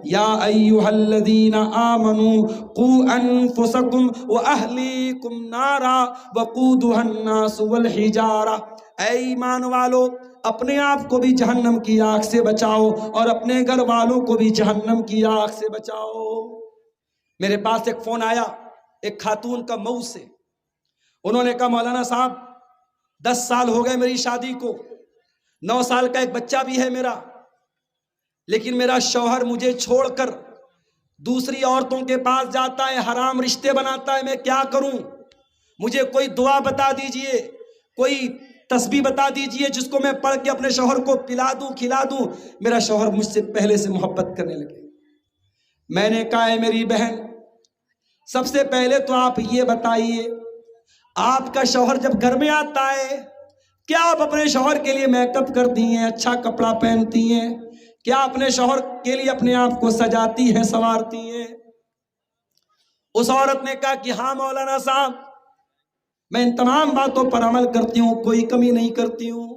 یا ایھا الذین آمنوا قوا انفسکم واہلیکم نارا وقودھا الناس والحجارہ، اے ایمان والو اپنے آپ کو بھی جہنم کی آگ سے بچاؤ اور اپنے گھر والوں کو بھی جہنم کی آگ سے بچاؤ۔ میرے پاس ایک فون آیا ایک خاتون کا مئو سے، انہوں نے کہا مولانا صاحب 10 سال ہو گئے میری شادی کو، 9 سال کا ایک بچہ بھی ہے میرا، لیکن میرا شوہر مجھے چھوڑ کر دوسری عورتوں کے پاس جاتا ہے، حرام رشتے بناتا ہے، میں کیا کروں؟ مجھے کوئی دعا بتا دیجئے، کوئی تسبیح بتا دیجئے جس کو میں پڑھ کے اپنے شوہر کو پلا دوں کھلا دوں۔ میرا شوہر مجھ سے پہلے سے محبت کرنے لگے۔ میں نے کہا ہے میری بہن، سب سے پہلے تو آپ یہ بتائیے، آپ کا شوہر جب گھر میں آتا ہے کیا آپ اپنے شوہر کے لیے میک اپ کرتی ہیں، اچھا کپڑا پہنتی ہیں؟ کیا اپنے شوہر کے لیے اپنے آپ کو سجاتی ہیں، سنوارتی ہیں؟ اس عورت نے کہا کہ ہاں مولانا صاحب، میں ان تمام باتوں پر عمل کرتی ہوں، کوئی کمی نہیں کرتی ہوں۔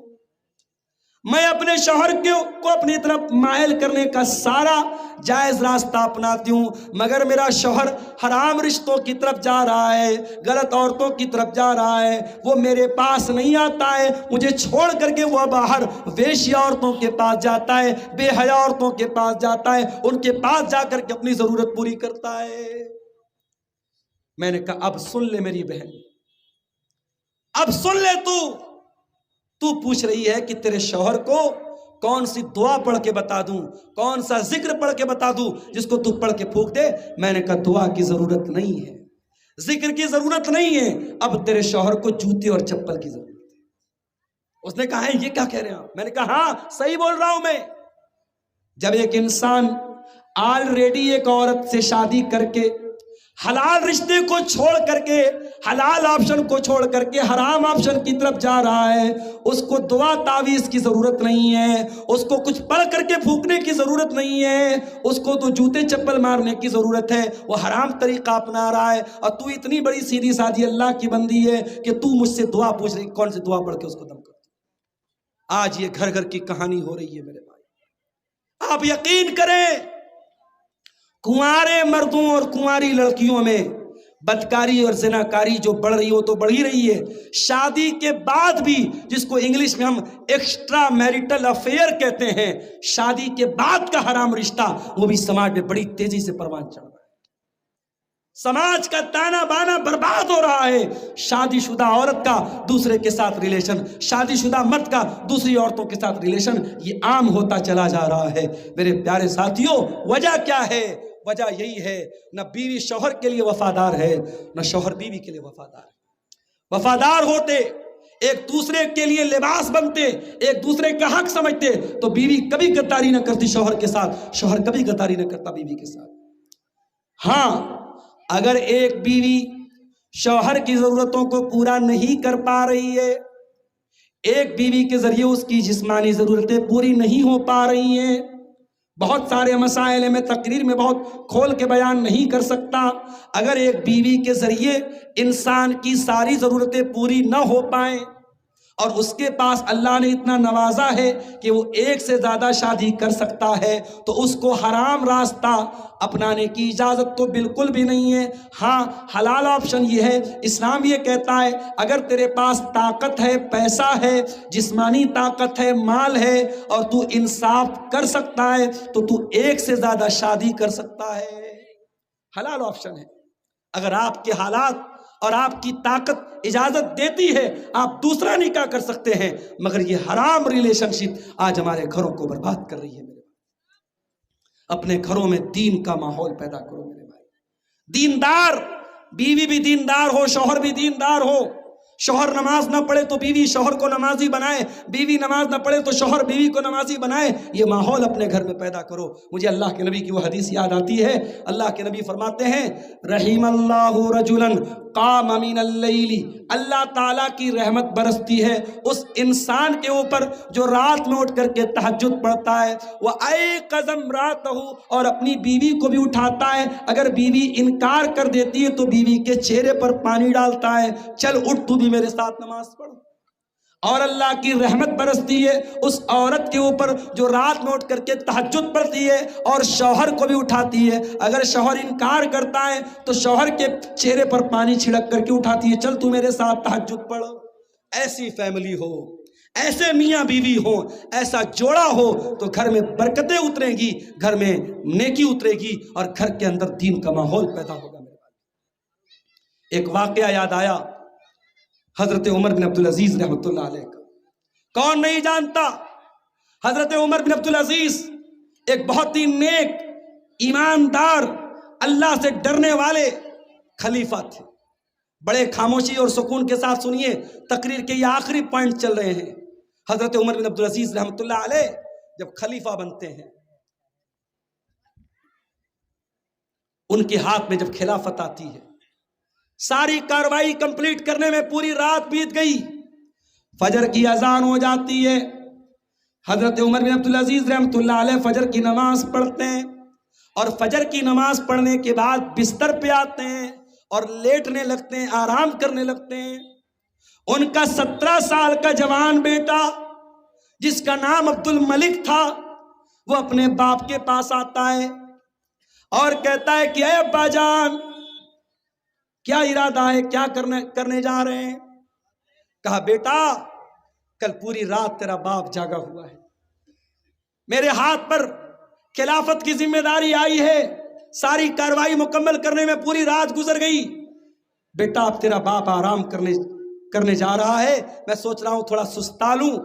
میں اپنے شوہر کو اپنی طرف مائل کرنے کا سارا جائز راستہ اپناتی ہوں، مگر میرا شوہر حرام رشتوں کی طرف جا رہا ہے، غلط عورتوں کی طرف جا رہا ہے، وہ میرے پاس نہیں آتا ہے، مجھے چھوڑ کر کے وہ باہر ویشیا عورتوں کے پاس جاتا ہے، بے حیا عورتوں کے پاس جاتا ہے، ان کے پاس جا کر کے اپنی ضرورت پوری کرتا ہے۔ میں نے کہا اب سن لے میری بہن، اب سن لے، تو پوچھ رہی ہے کہ تیرے شوہر کو کون سی دعا پڑھ کے بتا دوں، کون سا ذکر پڑھ کے بتا دوں جس کو تو پڑھ کے پھونک دے؟ میں نے کہا دعا کی ضرورت نہیں ہے، ذکر کی ضرورت نہیں ہے، اب تیرے شوہر کو جوتے اور چپل کی ضرورت ہے۔ اس نے کہا ہے یہ کیا کہہ رہے ہیں آپ؟ میں نے کہا ہاں صحیح بول رہا ہوں میں۔ جب ایک انسان آلریڈی ایک عورت سے شادی کر کے حلال رشتے کو چھوڑ کر کے، حلال آپشن کو چھوڑ کر کے حرام آپشن کی طرف جا رہا ہے، اس کو دعا تعویذ کی ضرورت نہیں ہے، اس کو کچھ پڑھ کر کے پھونکنے کی ضرورت نہیں ہے، اس کو تو جوتے چپل مارنے کی ضرورت ہے۔ وہ حرام طریقہ اپنا رہا ہے اور تو اتنی بڑی سیدھی سادھی اللہ کی بندی ہے کہ تو مجھ سے دعا پوچھ رہی، کون سی دعا پڑھ کے اس کو دم کر دوں؟ آج یہ گھر گھر کی کہانی ہو رہی ہے میرے بھائی۔ آپ یقین کریں کنوارے مردوں اور کنواری لڑکیوں میں بدکاری اور زناکاری جو بڑھ رہی ہو تو بڑھ ہی رہی ہے، شادی کے بعد بھی، جس کو انگلش میں ہم ایکسٹرا میریٹل افیئر کہتے ہیں، شادی کے بعد کا حرام رشتہ وہ بھی سماج میں بڑی تیزی سے پروان چڑھ رہا ہے۔ سماج کا تانا بانا برباد ہو رہا ہے۔ شادی شدہ عورت کا دوسرے کے ساتھ ریلیشن، شادی شدہ مرد کا دوسری عورتوں کے ساتھ ریلیشن، یہ عام ہوتا چلا جا رہا ہے۔ میرے پیارے ساتھیوں، وجہ کیا ہے؟ وجہ یہی ہے، نہ بیوی شوہر کے لیے وفادار ہے، نہ شوہر بیوی کے لیے وفادار ہے۔ وفادار ہوتے، ایک دوسرے کے لیے لباس بنتے، ایک دوسرے کا حق سمجھتے تو بیوی کبھی غداری نہ کرتی شوہر کے ساتھ، شوہر کبھی غداری نہ کرتا بیوی کے ساتھ۔ ہاں، اگر ایک بیوی شوہر کی ضرورتوں کو پورا نہیں کر پا رہی ہے، ایک بیوی کے ذریعے اس کی جسمانی ضرورتیں پوری نہیں ہو پا رہی ہیں، بہت سارے مسائل ہیں، میں تقریر میں بہت کھول کے بیان نہیں کر سکتا، اگر ایک بیوی کے ذریعے انسان کی ساری ضرورتیں پوری نہ ہو پائیں اور اس کے پاس اللہ نے اتنا نوازا ہے کہ وہ ایک سے زیادہ شادی کر سکتا ہے، تو اس کو حرام راستہ اپنانے کی اجازت تو بالکل بھی نہیں ہے۔ ہاں، حلال آپشن یہ ہے، اسلام یہ کہتا ہے اگر تیرے پاس طاقت ہے، پیسہ ہے، جسمانی طاقت ہے، مال ہے اور تو انصاف کر سکتا ہے تو تو ایک سے زیادہ شادی کر سکتا ہے، حلال آپشن ہے۔ اگر آپ کے حالات اور آپ کی طاقت اجازت دیتی ہے آپ دوسرا نکاح کر سکتے ہیں، مگر یہ حرام ریلیشن شپ آج ہمارے گھروں کو برباد کر رہی ہے۔ میرے اپنے گھروں میں دین کا ماحول پیدا کرو میرے بھائی، دیندار، بیوی بھی دیندار ہو، شوہر بھی دیندار ہو، شوہر نماز نہ پڑھے تو بیوی شوہر کو نمازی بنائے، بیوی نماز نہ پڑھے تو شوہر بیوی کو نمازی بنائے، یہ ماحول اپنے گھر میں پیدا کرو۔ مجھے اللہ کے نبی کی وہ حدیث یاد آتی ہے، اللہ کے نبی فرماتے ہیں رحم اللہ رجلا قام من اللیل، اللہ تعالیٰ کی رحمت برستی ہے اس انسان کے اوپر جو رات میں اٹھ کر کے تہجد پڑھتا ہے، وَأَيْقَظَ امْرَأَتَهُ، اور اپنی بیوی کو بھی اٹھاتا ہے، اگر بیوی انکار کر دیتی ہے تو بیوی کے چہرے پر پانی ڈالتا ہے، چل اٹھ تو بھی میرے ساتھ نماز پڑھ۔ اور اللہ کی رحمت برستی ہے اس عورت کے اوپر جو رات میں اٹھ کر کے تہجد پڑھتی ہے اور شوہر کو بھی اٹھاتی ہے. اگر شوہر انکار کرتا ہے تو شوہر کے چہرے پر پانی چھڑک کر کے اٹھاتی ہے, چل تو میرے ساتھ تہجد پڑھ. ایسی فیملی ہو, ایسے میاں بیوی ہو, ایسا جوڑا ہو تو گھر میں برکتیں اتریں گی, گھر میں نیکی اترے گی اور گھر کے اندر دین کا ماحول پیدا ہوگا. ایک واقعہ یاد آیا حضرت عمر بن عبدالعزیز رحمۃ اللہ علیہ کا. کون نہیں جانتا حضرت عمر بن عبدالعزیز ایک بہت ہی نیک, ایماندار, اللہ سے ڈرنے والے خلیفہ تھے. بڑے خاموشی اور سکون کے ساتھ سنیے, تقریر کے یہ آخری پوائنٹ چل رہے ہیں. حضرت عمر بن عبدالعزیز رحمۃ اللہ علیہ جب خلیفہ بنتے ہیں, ان کے ہاتھ میں جب خلافت آتی ہے, ساری کاروائی کمپلیٹ کرنے میں پوری رات بیت گئی, فجر کی اذان ہو جاتی ہے. حضرت عمر بن عبدالعزیز رحمۃ اللہ علیہ فجر کی نماز پڑھتے ہیں اور فجر کی نماز پڑھنے کے بعد بستر پہ آتے ہیں اور لیٹنے لگتے ہیں, آرام کرنے لگتے ہیں. ان کا 17 سال کا جوان بیٹا جس کا نام عبد الملک تھا, وہ اپنے باپ کے پاس آتا ہے اور کہتا ہے کہ اے ابا جان, کیا ارادہ ہے, کیا کرنے جا رہے ہیں؟ کہا بیٹا کل پوری رات تیرا باپ جاگا ہوا ہے, میرے ہاتھ پر خلافت کی ذمہ داری آئی ہے, ساری کاروائی مکمل کرنے میں پوری رات گزر گئی. بیٹا اب تیرا باپ آرام کرنے جا رہا ہے, میں سوچ رہا ہوں تھوڑا سستا لوں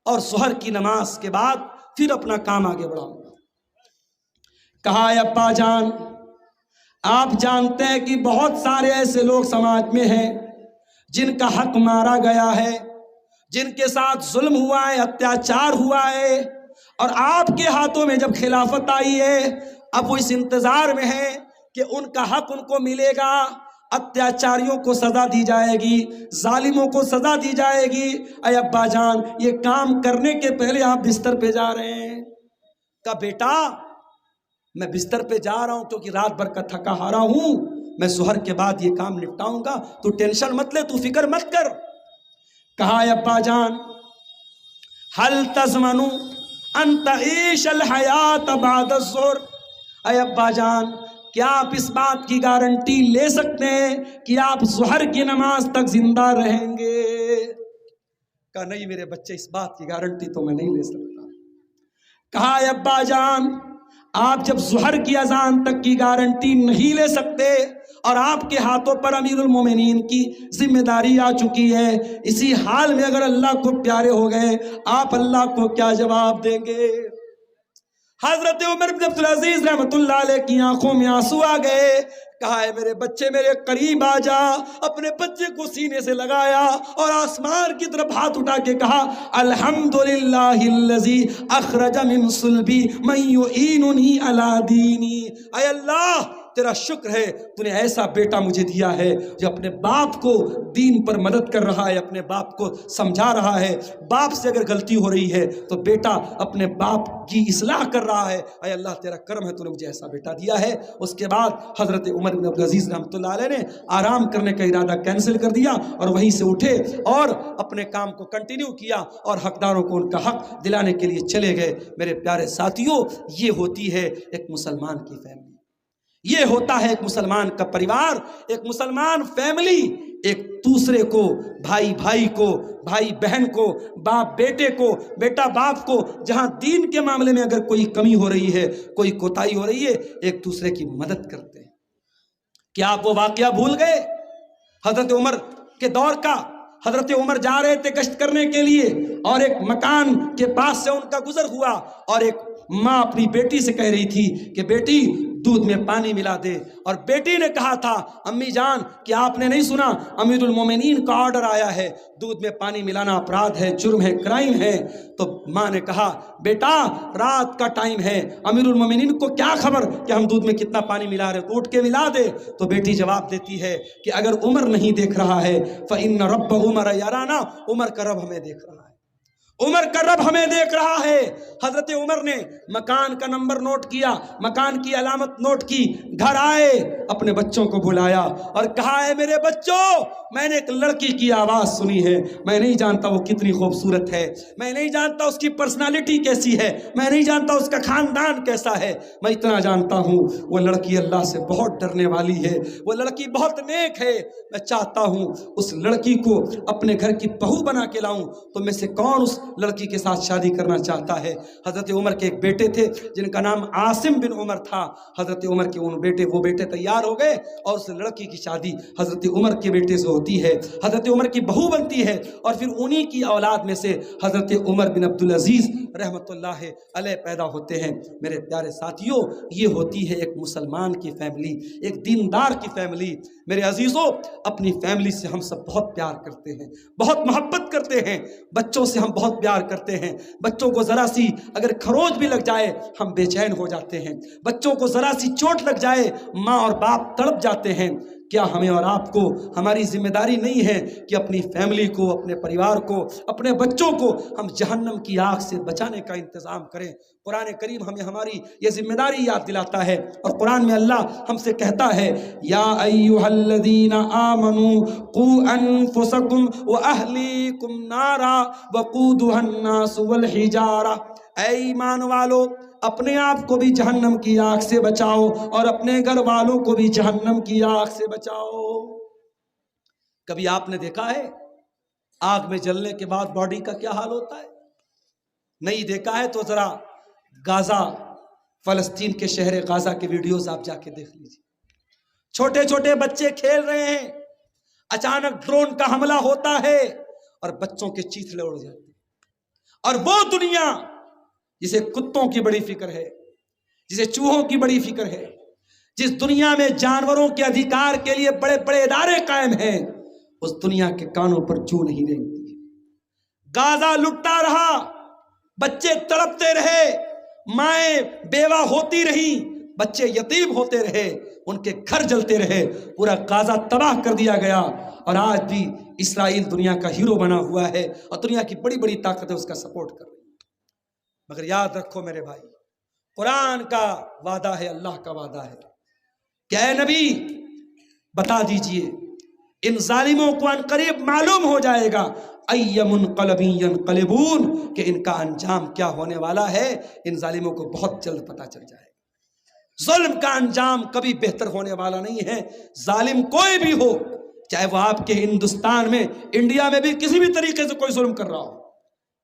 اور سحر کی نماز کے بعد پھر اپنا کام آگے بڑھاؤں گا. کہا اے ابا جان, آپ جانتے ہیں کہ بہت سارے ایسے لوگ سماج میں ہیں جن کا حق مارا گیا ہے, جن کے ساتھ ظلم ہوا ہے, اتیاچار ہوا ہے, اور آپ کے ہاتھوں میں جب خلافت آئی ہے اب وہ اس انتظار میں ہیں کہ ان کا حق ان کو ملے گا, اتیاچاریوں کو سزا دی جائے گی, ظالموں کو سزا دی جائے گی. اے ابا جان یہ کام کرنے کے پہلے آپ بستر پہ جا رہے ہیں. کہا بیٹا میں بستر پہ جا رہا ہوں کیونکہ رات بھر کا تھکا ہارا ہوں, میں ظہر کے بعد یہ کام نپٹاؤں گا, تو ٹینشن مت لے, تو فکر مت کر. کہا اے ابا جان حل تضمن ان تعیش الحیات بعد الظہر, اے ابا جان کیا آپ اس بات کی گارنٹی لے سکتے ہیں کہ آپ ظہر کی نماز تک زندہ رہیں گے؟ کہا نہیں میرے بچے, اس بات کی گارنٹی تو میں نہیں لے سکتا. کہا اے ابا جان آپ جب ظہر کی اذان تک کی گارنٹی نہیں لے سکتے اور آپ کے ہاتھوں پر امیر المومنین کی ذمہ داری آ چکی ہے, اسی حال میں اگر اللہ کو پیارے ہو گئے آپ اللہ کو کیا جواب دیں گے؟ حضرت عمر بن عبدالعزیز رحمۃ اللہ علیہ کی آنکھوں میں آنسو آ گئے. کہا ہے میرے بچے میرے قریب آ جا. اپنے بچے کو سینے سے لگایا اور آسمان کی طرف ہاتھ اٹھا کے کہا الحمدللہ الذی اخرج من صلبی من یعیننی علی دینی. اے اللہ تیرا شکر ہے تو نے ایسا بیٹا مجھے دیا ہے جو اپنے باپ کو دین پر مدد کر رہا ہے, اپنے باپ کو سمجھا رہا ہے. باپ سے اگر غلطی ہو رہی ہے تو بیٹا اپنے باپ کی اصلاح کر رہا ہے. اے اللہ تیرا کرم ہے تو نے مجھے ایسا بیٹا دیا ہے. اس کے بعد حضرت عمر بن عبدالعزیز رحمۃ اللہ علیہ نے آرام کرنے کا ارادہ کینسل کر دیا اور وہیں سے اٹھے اور اپنے کام کو کنٹینیو کیا اور حقداروں کو ان کا حق دلانے کے لیے چلے گئے. میرے پیارے ساتھیوں یہ ہوتی ہے ایک مسلمان کی فیملی, یہ ہوتا ہے ایک مسلمان کا پریوار, ایک مسلمان فیملی ایک دوسرے کو, بھائی بھائی کو, بھائی بہن کو, باپ بیٹے کو, بیٹا باپ کو, جہاں دین کے معاملے میں اگر کوئی کمی ہو رہی ہے, کوئی کوتاہی ہو رہی ہے, ایک دوسرے کی مدد کرتے ہیں. کیا آپ وہ واقعہ بھول گئے حضرت عمر کے دور کا؟ حضرت عمر جا رہے تھے گشت کرنے کے لیے اور ایک مکان کے پاس سے ان کا گزر ہوا اور ایک ماں اپنی بیٹی سے کہہ رہی تھی کہ بیٹی دودھ میں پانی ملا دے, اور بیٹی نے کہا تھا امی جان کہ آپ نے نہیں سنا امیر المومنین کا آرڈر آیا ہے, دودھ میں پانی ملانا اپرادھ ہے, جرم ہے, کرائم ہے. تو ماں نے کہا بیٹا رات کا ٹائم ہے, امیر المومنین کو کیا خبر کہ ہم دودھ میں کتنا پانی ملا رہے, تو اٹھ کے ملا دے. تو بیٹی جواب دیتی ہے کہ اگر عمر نہیں دیکھ رہا ہے فإن رب عمر یرانا, عمر کا رب ہمیں دیکھ رہا ہے. عمر کا رب ہمیں دیکھ رہا ہے۔ حضرت عمر نے مکان کا نمبر نوٹ کیا، مکان کی علامت نوٹ کی، گھر آئے، اپنے بچوں کو بلایا اور کہا ہے میرے بچوں، میں نے ایک لڑکی کی آواز سنی ہے، میں نہیں جانتا وہ کتنی خوبصورت ہے، میں نہیں جانتا اس کی پرسنالٹی کیسی ہے، میں نہیں جانتا اس کا خاندان کیسا ہے، میں اتنا جانتا ہوں وہ لڑکی اللہ سے بہت ڈرنے والی ہے، وہ لڑکی بہت نیک ہے، میں چاہتا ہوں اس لڑکی کو اپنے گھر کی بہو بنا کے لاؤں، تو میں سے کون اس لڑکی کے ساتھ شادی کرنا چاہتا ہے؟ حضرت عمر کے ایک بیٹے تھے جن کا نام عاصم بن عمر تھا۔ حضرت عمر کے وہ بیٹے تیار ہو گئے اور اس لڑکی کی شادی حضرت عمر کے بیٹے سے ہوتی ہے، حضرت عمر کی بہو بنتی ہے، اور پھر انہی کی اولاد میں سے حضرت عمر بن عبدالعزیز رحمت اللہ علیہ پیدا ہوتے ہیں۔ میرے پیارے ساتھیوں، یہ ہوتی ہے ایک مسلمان کی فیملی، ایک دیندار کی فیملی۔ میرے عزیزوں، اپنی فیملی سے ہم سب بہت پیار کرتے ہیں، بہت محبت کرتے ہیں، بچوں سے ہم بہت پیار کرتے ہیں۔ بچوں کو ذرا سی اگر کھروچ بھی لگ جائے ہم بے چین ہو جاتے ہیں، بچوں کو ذرا سی چوٹ لگ جائے ماں اور باپ تڑپ جاتے ہیں۔ کیا ہمیں اور آپ کو ہماری ذمہ داری نہیں ہے کہ اپنی فیملی کو، اپنے پریوار کو، اپنے بچوں کو ہم جہنم کی آگ سے بچانے کا انتظام کریں؟ قرآن کریم ہمیں ہماری یہ ذمہ داری یاد دلاتا ہے، اور قرآن میں اللہ ہم سے کہتا ہے یا ایھا الذین آمنوا قوا انفسکم واہلیکم نارا وقودھا الناس والحجارہ، اے ایمان والو اپنے آپ کو بھی جہنم کی آگ سے بچاؤ اور اپنے گھر والوں کو بھی جہنم کی آگ سے بچاؤ۔ کبھی آپ نے دیکھا ہے آگ میں جلنے کے بعد باڈی کا کیا حال ہوتا ہے؟ نہیں دیکھا ہے تو ذرا غازہ، فلسطین کے شہر غازہ کے ویڈیوز آپ جا کے دیکھ لیجیے۔ چھوٹے چھوٹے بچے کھیل رہے ہیں، اچانک ڈرون کا حملہ ہوتا ہے اور بچوں کے چیتھڑے اڑ جاتے ہیں، اور وہ دنیا جسے کتوں کی بڑی فکر ہے، جسے چوہوں کی بڑی فکر ہے، جس دنیا میں جانوروں کے ادھیکار کے لیے بڑے بڑے ادارے قائم ہیں، اس دنیا کے کانوں پر جو نہیں رہتی۔ غازہ لٹتا رہا، بچے تڑپتے رہے، مائیں بیوہ ہوتی رہی، بچے یتیم ہوتے رہے، ان کے گھر جلتے رہے، پورا غازہ تباہ کر دیا گیا، اور آج بھی اسرائیل دنیا کا ہیرو بنا ہوا ہے اور دنیا کی بڑی بڑی طاقتیں اس کا سپورٹ کر رہی ہیں۔ مگر یاد رکھو میرے بھائی، قرآن کا وعدہ ہے، اللہ کا وعدہ ہے کہ اے نبی بتا دیجئے ان ظالموں کو ان قریب معلوم ہو جائے گا ای منقلب ینقلبون، کہ ان کا انجام کیا ہونے والا ہے، ان ظالموں کو بہت جلد پتہ چل جائے گا۔ ظلم کا انجام کبھی بہتر ہونے والا نہیں ہے، ظالم کوئی بھی ہو، چاہے وہ آپ کے ہندوستان میں، انڈیا میں بھی کسی بھی طریقے سے کوئی ظلم کر رہا ہو،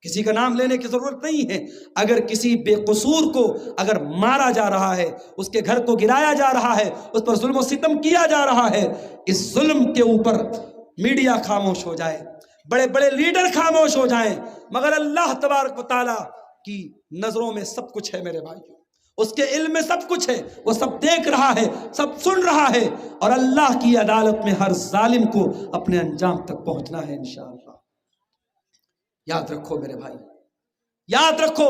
کسی کا نام لینے کی ضرورت نہیں ہے۔ اگر کسی بے قصور کو اگر مارا جا رہا ہے، اس کے گھر کو گرایا جا رہا ہے، اس پر ظلم و ستم کیا جا رہا ہے، اس ظلم کے اوپر میڈیا خاموش ہو جائے، بڑے بڑے لیڈر خاموش ہو جائیں، مگر اللہ تبارک و تعالیٰ کی نظروں میں سب کچھ ہے میرے بھائیوں، اس کے علم میں سب کچھ ہے، وہ سب دیکھ رہا ہے، سب سن رہا ہے، اور اللہ کی عدالت میں ہر ظالم کو اپنے انجام تک پہنچنا ہے انشاءاللہ۔ یاد رکھو میرے بھائی، یاد رکھو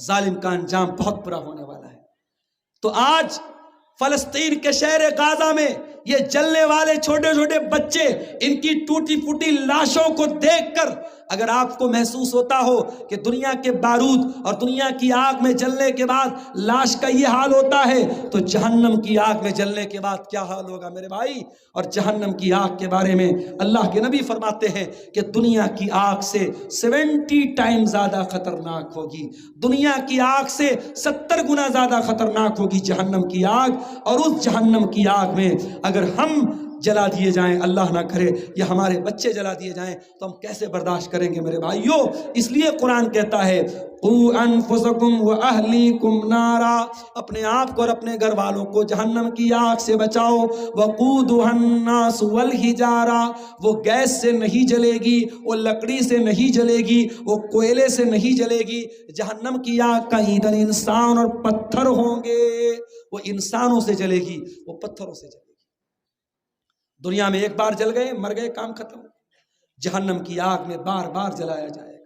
ظالم کا انجام بہت برا ہونے والا ہے۔ تو آج فلسطین کے شہر غازہ میں یہ جلنے والے چھوٹے چھوٹے بچے، ان کی ٹوٹی پھوٹی لاشوں کو دیکھ کر اگر آپ کو محسوس ہوتا ہو کہ دنیا کے بارود اور دنیا کی آگ میں جلنے کے بعد لاش کا یہ حال ہوتا ہے، تو جہنم کی آگ میں جلنے کے بعد کیا حال ہوگا میرے بھائی؟ اور جہنم کی آگ کے بارے میں اللہ کے نبی فرماتے ہیں کہ دنیا کی آگ سے 70 ٹائم زیادہ خطرناک ہوگی، دنیا کی آگ سے 70 گنا زیادہ خطرناک ہوگی جہنم کی آگ۔ اور اس جہنم کی آگ میں اگر ہم جلا دیے جائیں، اللہ نہ کرے یا ہمارے بچے جلا دیے جائیں، تو ہم کیسے برداشت کریں گے میرے بھائیوں؟ اس لیے قرآن کہتا ہے قوا انفسکم واہلیکم نارا، اپنے آپ کو اور اپنے گھر والوں کو جہنم کی آگ سے بچاؤ، وقودھا الناس والحجارہ، وہ گیس سے نہیں جلے گی، وہ لکڑی سے نہیں جلے گی، وہ کوئلے سے نہیں جلے گی، جہنم کی آگ کا ایندھن انسان اور پتھر ہوں گے، وہ انسانوں سے جلے گی، وہ پتھروں سے جلے گی۔ دنیا میں ایک بار جل گئے، مر گئے، کام ختم۔ جہنم کی آگ میں بار بار جلایا جائے گا۔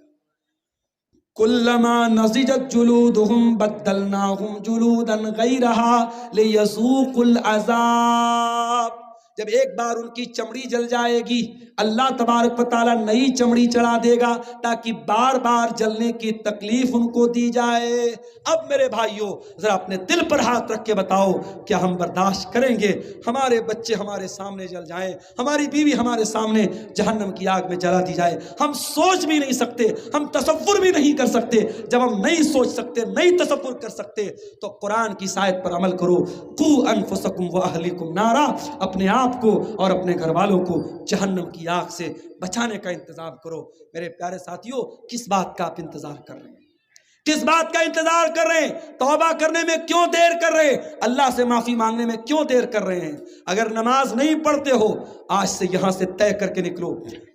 کلما نضجت جلودہم بدلناہم جلودا غیرہا لیذوقوا العذاب، جب ایک بار ان کی چمڑی جل جائے گی اللہ تبارک و تعالیٰ نئی چمڑی چڑھا دے گا تاکہ بار بار جلنے کی تکلیف ان کو دی جائے۔ اب میرے بھائیوں ذرا اپنے دل پر ہاتھ رکھ کے بتاؤ کیا ہم برداشت کریں گے ہمارے بچے ہمارے سامنے جل جائیں، ہماری بیوی ہمارے سامنے جہنم کی آگ میں جلا دی جائے؟ ہم سوچ بھی نہیں سکتے، ہم تصور بھی نہیں کر سکتے۔ جب ہم نہیں سوچ سکتے، نہیں تصور کر سکتے تو قرآن کی آیت پر عمل کرو، قوا انفسکم واہلیکم نارا، اپنے آپ کو اور اپنے گھر والوں کو جہنم کی آگ سے بچانے کا انتظام کرو۔ میرے پیارے ساتھیوں، کس بات کا آپ انتظار کر رہے ہیں؟ کس بات کا انتظار کر رہے ہیں؟ توبہ کرنے میں کیوں دیر کر رہے ہیں؟ اللہ سے معافی مانگنے میں کیوں دیر کر رہے ہیں؟ اگر نماز نہیں پڑھتے ہو آج سے یہاں سے طے کر کے نکلو،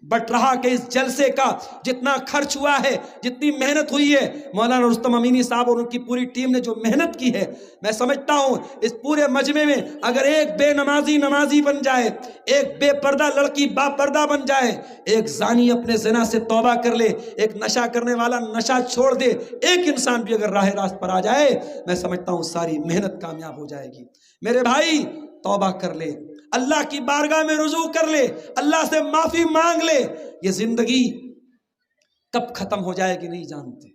بٹ رہا کہ اس جلسے کا جتنا خرچ ہوا ہے، جتنی محنت ہوئی ہے، مولانا رستم امینی صاحب اور ان کی پوری ٹیم نے جو محنت کی ہے، میں سمجھتا ہوں اس پورے مجمع میں اگر ایک بے نمازی نمازی بن جائے، ایک بے پردہ لڑکی با پردہ بن جائے، ایک زانی اپنے زنا سے توبہ کر لے، ایک نشہ کرنے والا نشہ چھوڑ دے، ایک انسان بھی اگر راہ راست پر آ جائے، میں سمجھتا ہوں ساری محنت کامیاب ہو جائے گی۔ میرے بھائی توبہ کر لے، اللہ کی بارگاہ میں رجوع کر لے، اللہ سے معافی مانگ لے۔ یہ زندگی کب ختم ہو جائے گی نہیں جانتے۔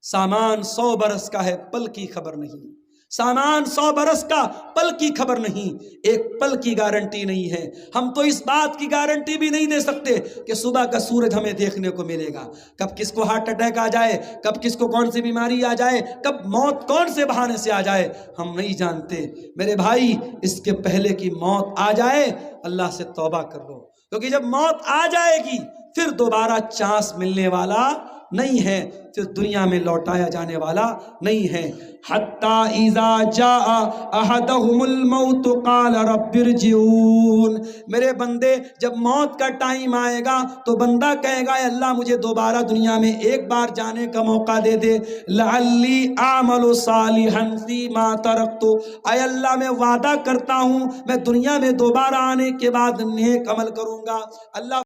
سامان 100 برس کا ہے، پل کی خبر نہیں۔ سامان 100 برس کا، پل کی خبر نہیں، ایک پل کی گارنٹی نہیں ہے۔ ہم تو اس بات کی گارنٹی بھی نہیں دے سکتے کہ صبح کا سورج ہمیں دیکھنے کو ملے گا، کب کس کو ہارٹ اٹیک آ جائے، کب کس کو کون سی بیماری آ جائے، کب موت کون سے بہانے سے آ جائے، ہم نہیں جانتے۔ میرے بھائی اس کے پہلے کی موت آ جائے اللہ سے توبہ کر لو، کیونکہ جب موت آ جائے گی پھر دوبارہ چانس ملنے والا نہیں ہے، پھر دنیا میں لوٹایا جانے والا نہیں ہے۔ حتی اذا جاء احدهم الموت قال رب ارجعون، میرے بندے جب موت کا ٹائم آئے گا تو بندہ کہے گا اے اللہ مجھے دوبارہ دنیا میں ایک بار جانے کا موقع دے دے، لعلی اعمل صالحا فیما ترکت، اے اللہ میں وعدہ کرتا ہوں میں دنیا میں دوبارہ آنے کے بعد نیک عمل کروں گا۔ اللہ